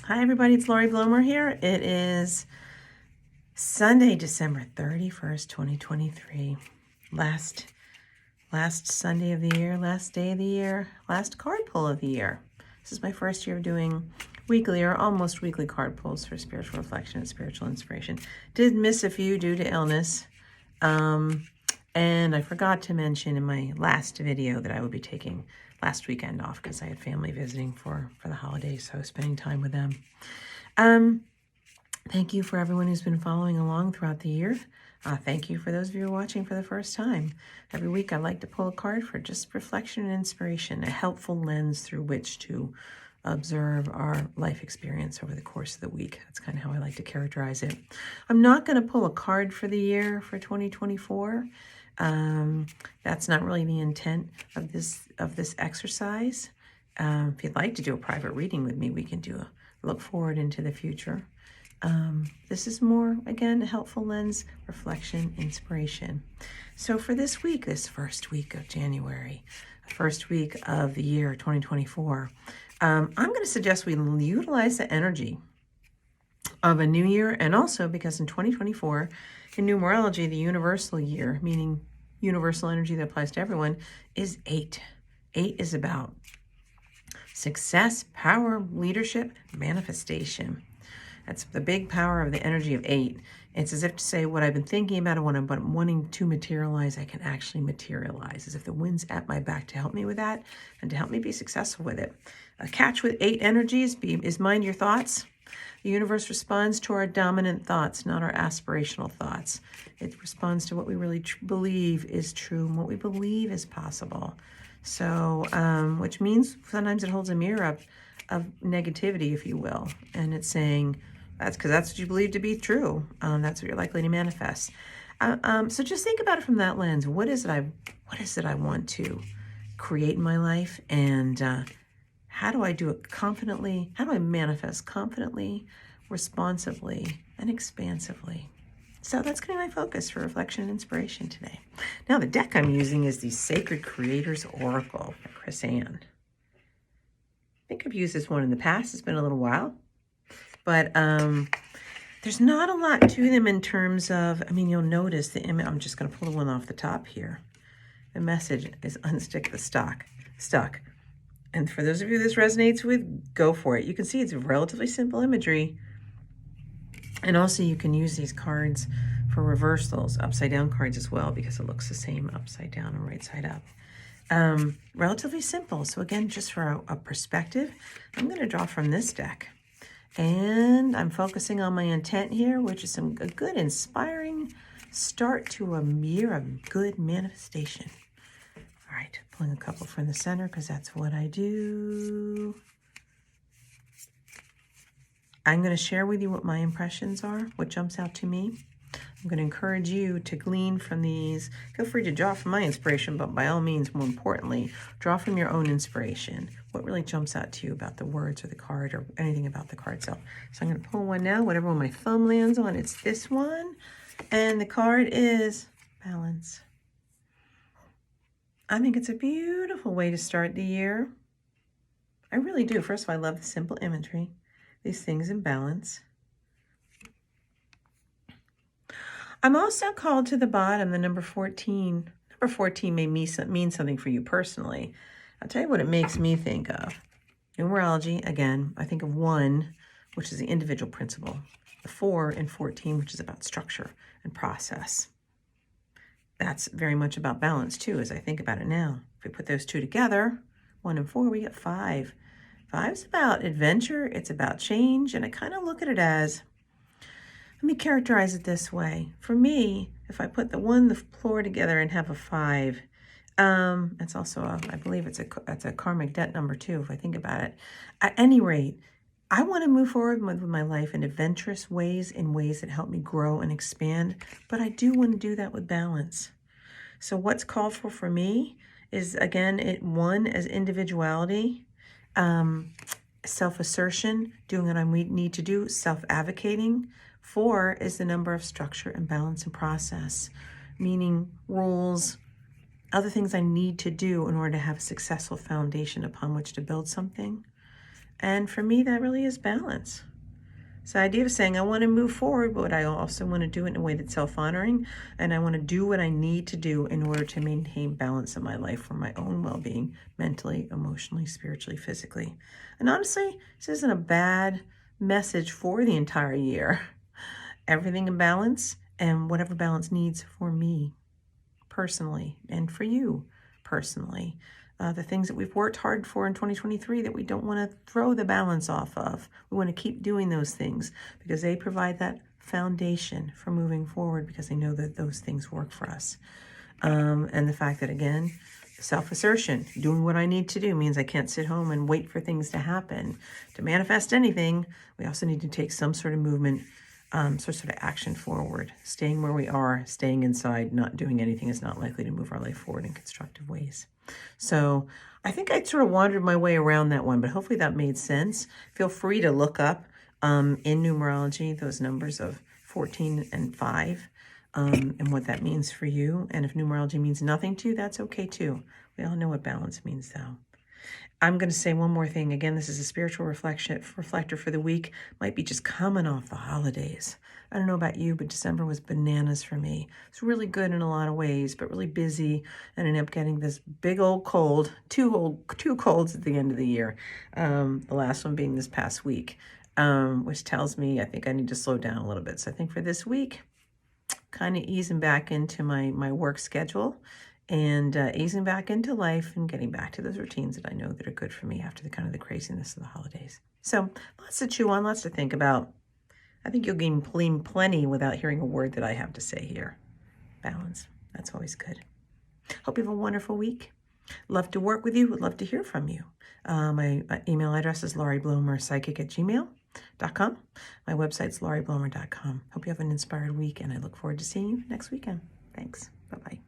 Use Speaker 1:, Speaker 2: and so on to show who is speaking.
Speaker 1: Hi everybody, it's Lori Blomer here. It is Sunday, December 31st, 2023. Last Sunday of the year, last day of the year, last card pull of the year. This is my first year of doing weekly or almost weekly card pulls for spiritual reflection and spiritual inspiration. Did miss a few due to illness. And I forgot to mention in my last video that I would be taking last weekend off because I had family visiting for the holidays, so I was spending time with them. Thank you for everyone who's been following along throughout the year. Thank you for those of you who are watching for the first time. Every week I like to pull a card for just reflection and inspiration, a helpful lens through which to observe our life experience over the course of the week. That's kind of how I like to characterize it. I'm not going to pull a card for the year for 2024. That's not really the intent of this exercise. If you'd like to do a private reading with me, we can do a look forward into the future. This is more, again, a helpful lens, reflection, inspiration. So for this week, this first week of January, first week of the year 2024, I'm going to suggest we utilize the energy of a new year, and also because in 2024, in numerology, the universal year, meaning universal energy that applies to everyone, is 8. 8 is about success, power, leadership, manifestation. That's the big power of the energy of 8. It's as if to say what I've been thinking about and what I'm wanting to materialize, I can actually materialize, as if the wind's at my back to help me with that and to help me be successful with it. A catch with 8 energies is mind your thoughts. The universe responds to our dominant thoughts, not our aspirational thoughts. It responds to what we really believe is true and what we believe is possible. So, which means sometimes it holds a mirror up of negativity, if you will. And it's saying, that's because that's what you believe to be true. That's what you're likely to manifest. So just think about it from that lens. What is it I want to create in my life? And how do I do it confidently? How do I manifest confidently, responsibly, and expansively? So that's going to be my focus for reflection and inspiration today. Now, the deck I'm using is the Sacred Creators Oracle by Chris Ann. I think I've used this one in the past. It's been a little while. But there's not a lot to them in terms of, you'll notice the image. I'm just going to pull the one off the top here. The message is unstick the stuck. And for those of you this resonates with, go for it. You can see it's relatively simple imagery. And also you can use these cards for reversals, upside down cards as well, because it looks the same upside down and right side up. Relatively simple. So again, just for a perspective, I'm going to draw from this deck. And I'm focusing on my intent here, which is a good, inspiring start to a year of good manifestation. All right, pulling a couple from the center because that's what I do. I'm going to share with you what my impressions are, what jumps out to me. I'm going to encourage you to glean from these. Feel free to draw from my inspiration, but by all means, more importantly, draw from your own inspiration. What really jumps out to you about the words or the card or anything about the card itself. So I'm going to pull one now, whatever one my thumb lands on. It's this one. And the card is Balance. I think it's a beautiful way to start the year. I really do. First of all, I love the simple imagery. These things in balance. I'm also called to the bottom, the number 14. Number 14 may mean something for you personally. I'll tell you what it makes me think of. Numerology, again, I think of 1, which is the individual principle. The 4 and 14, which is about structure and process. That's very much about balance, too, as I think about it now. If we put those two together, 1 and 4, we get 5. 5's about adventure. It's about change. And I kind of look at it as, let me characterize it this way. For me, if I put the 1, the floor together and have a 5, it's also, I believe it's a karmic debt number too, if I think about it. At any rate, I want to move forward with my life in adventurous ways, in ways that help me grow and expand, but I do want to do that with balance. So what's called for me is, again, 1 as individuality, self-assertion, doing what I need to do, self-advocating. 4 is the number of structure and balance and process, meaning rules, other things I need to do in order to have a successful foundation upon which to build something. And for me, that really is balance. So the idea of saying I want to move forward, but I also want to do it in a way that's self-honoring, and I want to do what I need to do in order to maintain balance in my life for my own well-being, mentally, emotionally, spiritually, physically. And honestly, this isn't a bad message for the entire year. Everything in balance, and whatever balance needs for me personally and for you personally. The things that we've worked hard for in 2023 that we don't want to throw the balance off of. We want to keep doing those things because they provide that foundation for moving forward, because they know that those things work for us. And the fact that, again, self-assertion, doing what I need to do, means I can't sit home and wait for things to happen. To manifest anything, we also need to take some sort of movement, sort of action forward. Staying where we are, staying inside, not doing anything is not likely to move our life forward in constructive ways. So I think I sort of wandered my way around that one, but hopefully that made sense. Feel free to look up in numerology those numbers of 14 and 5 and what that means for you. And if numerology means nothing to you, that's okay too. We all know what balance means, though. I'm going to say one more thing. Again, this is a spiritual reflector for the week. Might be just coming off the holidays. I don't know about you, but December was bananas for me. It's really good in a lot of ways, but really busy, and I ended up getting this big old cold, two colds at the end of the year. The last one being this past week, which tells me I think I need to slow down a little bit. So I think for this week, kind of easing back into my work schedule, and easing back into life and getting back to those routines that I know that are good for me after the kind of the craziness of the holidays. So lots to chew on, lots to think about. I think you'll glean plenty without hearing a word that I have to say here. Balance. That's always good. Hope you have a wonderful week. Love to work with you. Would love to hear from you. My email address is laurieblomerpsychic@gmail.com. My website's laurieblomer.com. Hope you have an inspired week, and I look forward to seeing you next weekend. Thanks. Bye-bye.